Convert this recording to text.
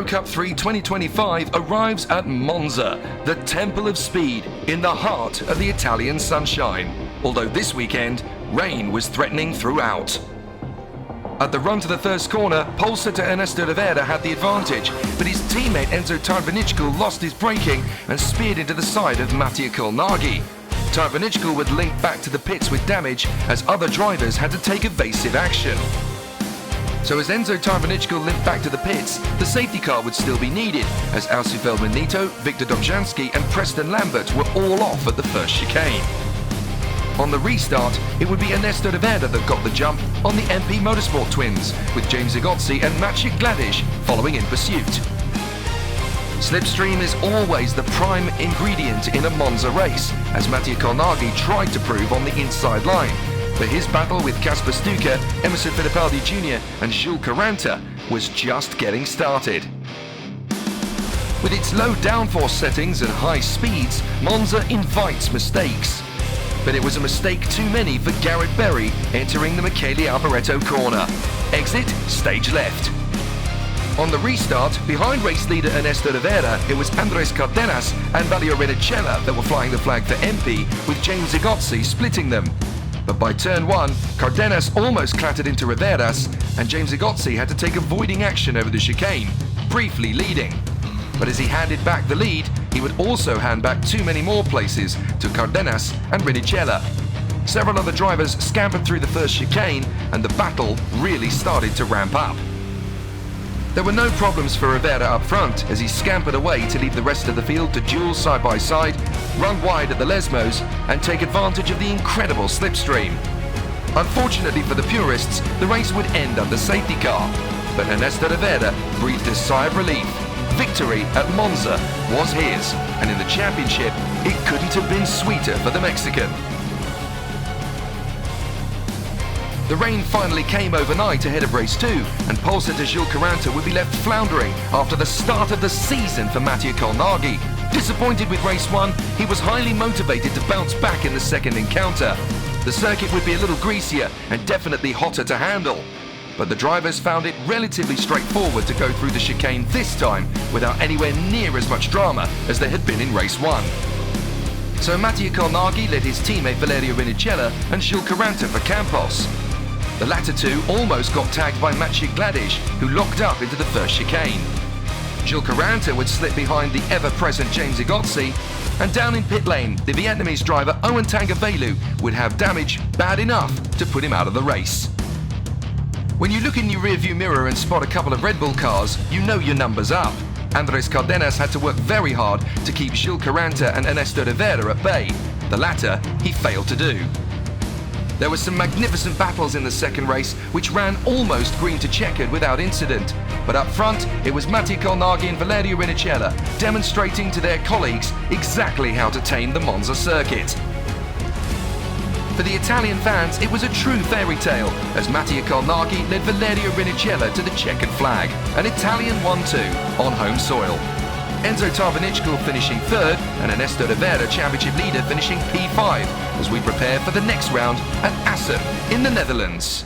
Eurocup-3 2025 arrives at Monza, the temple of speed in the heart of the Italian sunshine. Although this weekend, rain was threatening throughout. At the run to the first corner, pole setter Ernesto Rivera had the advantage, but his teammate Enzo Tarnvanichkul lost his braking and speared into the side of Mattia Colnaghi. Tarnvanichkul would link back to the pits with damage as other drivers had to take evasive action. So as Enzo Tarnvanichkul limped back to the pits, the safety car would still be needed, as Alcifel Benito, Victor Domzhansky and Preston Lambert were all off at the first chicane. On the restart, it would be Ernesto Rivera that got the jump on the MP Motorsport twins, with James Igozzi and Mattia Colnaghi following in pursuit. Slipstream is always the prime ingredient in a Monza race, as Mattia Colnaghi tried to prove on the inside line. But his battle with Casper Stuka, Emerson Fittipaldi Jr. and Jules Caranta was just getting started. With its low downforce settings and high speeds, Monza invites mistakes. But it was a mistake too many for Garrett Berry entering the Michele Alboreto corner. Exit, stage left. On the restart, behind race leader Ernesto Rivera, it was Andrés Cárdenas and Rinicella that were flying the flag for MP, with James Igozzi splitting them. But by turn one, Cárdenas almost clattered into Rivera's, and James Igozzi had to take avoiding action over the chicane, briefly leading. But as he handed back the lead, he would also hand back too many more places to Cárdenas and Rinicella. Several other drivers scampered through the first chicane, and the battle really started to ramp up. There were no problems for Rivera up front as he scampered away to leave the rest of the field to duel side by side, run wide at the Lesmos and take advantage of the incredible slipstream. Unfortunately for the purists, the race would end under safety car, but Ernesto Rivera breathed a sigh of relief. Victory at Monza was his, and in the championship, it couldn't have been sweeter for the Mexican. The rain finally came overnight ahead of race 2, and pole setter Jules Caranta would be left floundering after the start of the season for Mattia Colnaghi. Disappointed with race 1, he was highly motivated to bounce back in the second encounter. The circuit would be a little greasier and definitely hotter to handle, but the drivers found it relatively straightforward to go through the chicane this time without anywhere near as much drama as there had been in race 1. So Mattia Colnaghi led his teammate Valerio Rinicella and Jules Caranta for Campos. The latter two almost got tagged by Mattia Colnaghi, who locked up into the first chicane. Jules Caranta would slip behind the ever-present James Igozzi, and down in pit lane, the Vietnamese driver Owen Tangavelu would have damage bad enough to put him out of the race. When you look in your rearview mirror and spot a couple of Red Bull cars, you know your number's up. Andrés Cárdenas had to work very hard to keep Jules Caranta and Ernesto Rivera at bay. The latter, he failed to do. There were some magnificent battles in the second race, which ran almost green to checkered without incident. But up front, it was Mattia Colnaghi and Valerio Rinicella demonstrating to their colleagues exactly how to tame the Monza circuit. For the Italian fans, it was a true fairy tale, as Mattia Colnaghi led Valerio Rinicella to the checkered flag, an Italian 1-2 on home soil. Enzo Tarnvanichkul finishing third, and Ernesto Rivera, championship leader, finishing P5, as we prepare for the next round at Assen in the Netherlands.